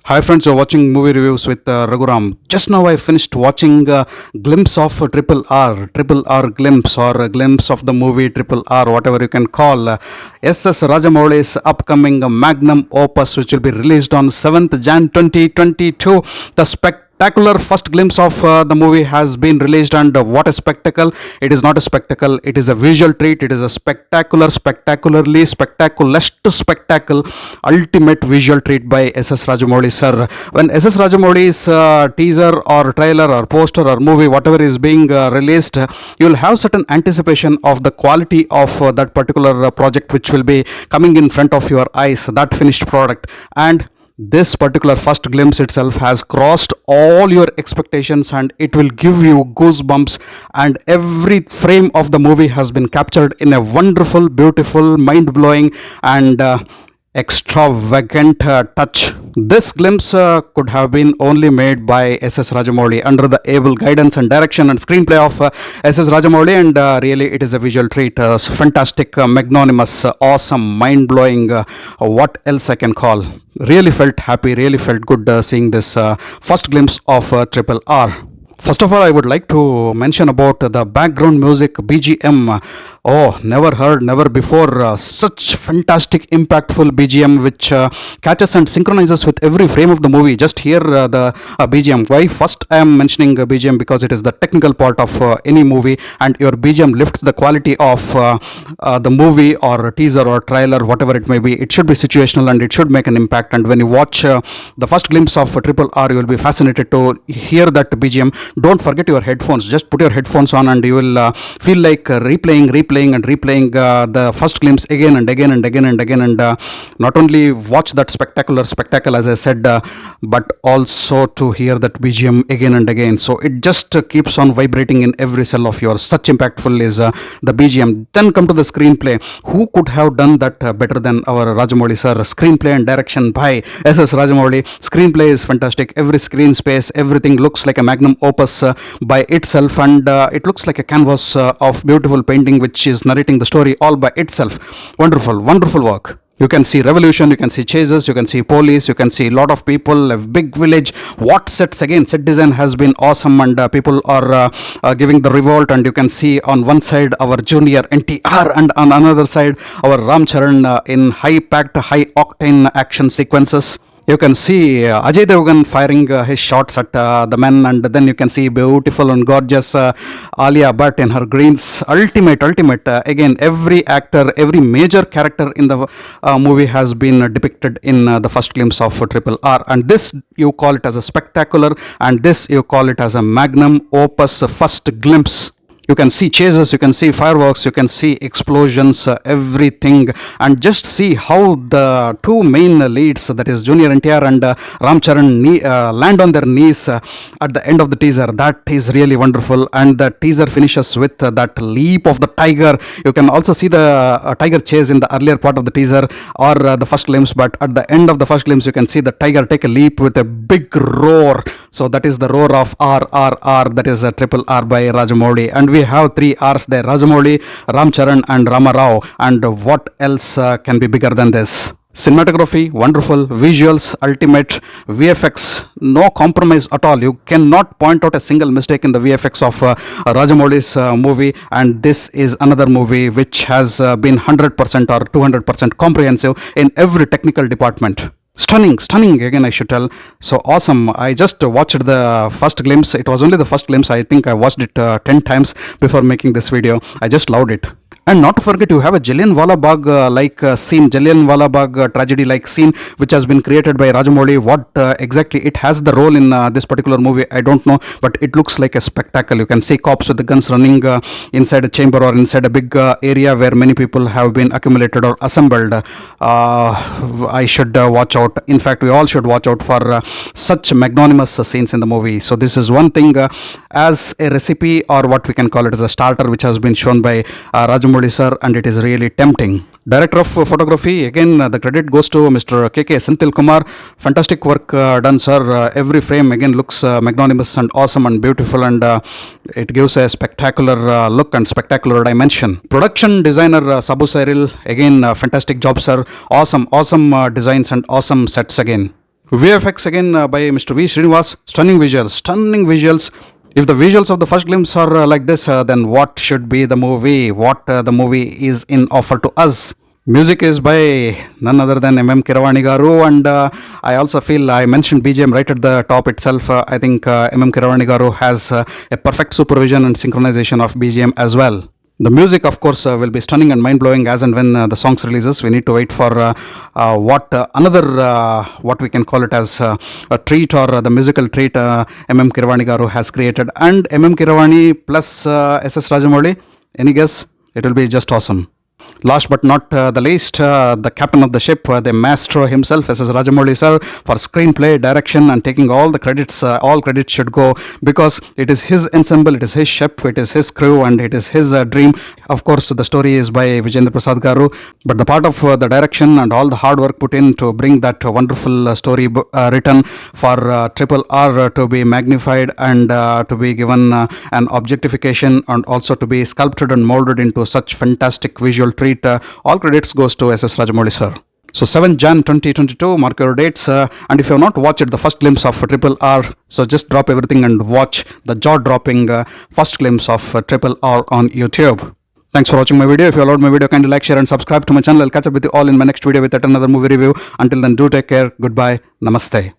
Hi friends, you're watching movie reviews with Raghuram. Just now I finished watching glimpse of Triple R glimpse or a glimpse of the movie Triple R, whatever you can call. S.S. Rajamouli's upcoming magnum opus, which will be released on 7th Jan 2022. The spectacular first glimpse of the movie has been released, and what a spectacle. It is not a spectacle, it is a visual treat. It is a spectacularly spectaculous to spectacle, ultimate visual treat by SS Rajamouli sir. When SS Rajamouli's teaser or trailer or poster or movie, whatever is being released, you will have certain anticipation of the quality of that particular project which will be coming in front of your eyes, that finished product. And this particular first glimpse itself has crossed all your expectations, and it will give you goosebumps, and every frame of the movie has been captured in a wonderful, beautiful, mind-blowing and extravagant touch. This glimpse could have been only made by SS Rajamouli under the able guidance and direction and screenplay of SS Rajamouli, and really it is a visual treat. Fantastic, magnanimous, awesome, mind-blowing, what else I can call. Really felt happy, really felt good seeing this first glimpse of Triple R. First of all, I would like to mention about the background music, BGM. Oh, never heard, never before. Such fantastic, impactful BGM which catches and synchronizes with every frame of the movie. Just hear the BGM. Why? First, I am mentioning BGM because it is the technical part of any movie, and your BGM lifts the quality of the movie or teaser or trailer, whatever it may be. It should be situational and it should make an impact. And when you watch the first glimpse of Triple R, you will be fascinated to hear that BGM. Don't forget your headphones. Just put your headphones on and you will feel like replaying the first glimpse again and again and again and again, and not only watch that spectacle as I said, but also to hear that BGM again and again. So it just keeps on vibrating in every cell of yours. Such impactful is the BGM. Then come to the screenplay. Who could have done that better than our Rajamouli sir? Screenplay and direction by SS Rajamouli. Screenplay is fantastic. Every screen space, everything looks like a magnum opus by itself, and it looks like a canvas of beautiful painting which is narrating the story all by itself. Wonderful work. You can see revolution, you can see chases, you can see police, you can see a lot of people, a big village. What sets again? Set design has been awesome, and people are giving the revolt. And you can see on one side our junior NTR, and on another side our Ram Charan in high-packed, high-octane action sequences. You can see Ajay Devgan firing his shots at the men, and then you can see beautiful and gorgeous Alia Bhatt in her greens. Ultimate. Again, every actor, every major character in the movie has been depicted in the first glimpse of Triple R. And this you call it as a spectacular, and this you call it as a magnum opus first glimpse. You can see chases, you can see fireworks, you can see explosions, everything, and just see how the two main leads, that is Junior NTR and Ram Charan, land on their knees at the end of the teaser. That is really wonderful, and the teaser finishes with that leap of the tiger. You can also see the tiger chase in the earlier part of the teaser or the first glimpse, but at the end of the first glimpse, you can see the tiger take a leap with a big roar. So that is the roar of RRR, that is Triple R by Rajamouli. And we have three R's there: Rajamouli, Ram Charan and Rama Rao. And what else can be bigger than this? Cinematography, wonderful. Visuals, ultimate. VFX, no compromise at all. You cannot point out a single mistake in the VFX of Rajamouli's movie. And this is another movie which has been 100% or 200% comprehensive in every technical department. Stunning again, I should tell. So awesome. I just watched the first glimpse. It was only the first glimpse. I think I watched it 10 times before making this video. I just loved it. And not to forget, you have a Jallianwala Bagh scene, Jallianwala Bagh tragedy like scene, which has been created by Rajamouli. What exactly it has the role in this particular movie, I don't know, but it looks like a spectacle. You can see cops with the guns running inside a chamber or inside a big area where many people have been accumulated or assembled. I should watch out. In fact, we all should watch out for such magnanimous scenes in the movie. So this is one thing as a recipe, or what we can call it as a starter, which has been shown by Rajamouli sir, and it is really tempting. Director of photography, again the credit goes to Mr. KK Senthil Kumar. Fantastic work done, sir. Every frame again looks magnanimous and awesome and beautiful, and it gives a spectacular look and spectacular dimension. Production designer Sabu Cyril, again fantastic job, sir. Awesome designs and awesome sets again. VFX again by Mr. V. Srinivas. Stunning visuals. If the visuals of the first glimpse are like this, then what should be the movie? What the movie is in offer to us? Music is by none other than M.M. Keeravani Garu, and I also feel I mentioned BGM right at the top itself. I think M.M. Keeravani Garu has a perfect supervision and synchronization of BGM as well. The music, of course, will be stunning and mind-blowing as and when the songs releases. We need to wait for what we can call it as a treat or the musical treat M.M. Keeravani Garu has created. And M.M. Keeravani plus S.S. Rajamouli, any guess? It will be just awesome. Last but not the least, the captain of the ship, the maestro himself, S.S. Rajamouli sir, for screenplay, direction, and taking all the credits. All credits should go because it is his ensemble, it is his ship, it is his crew, and it is his dream. Of course, the story is by Vijayendra Prasad Garu, but the part of the direction and all the hard work put in to bring that wonderful story written for RRR to be magnified and to be given an objectification and also to be sculpted and molded into such fantastic visual treat. All credits goes to S.S. Rajamouli sir. So 7th Jan 2022, mark your dates. And if you have not watched the first glimpse of RRR, so just drop everything and watch the jaw-dropping first glimpse of RRR on YouTube. Thanks for watching my video. If you loved my video, kindly like, share and subscribe to my channel. I'll catch up with you all in my next video with yet another movie review. Until then, do take care. Goodbye. Namaste.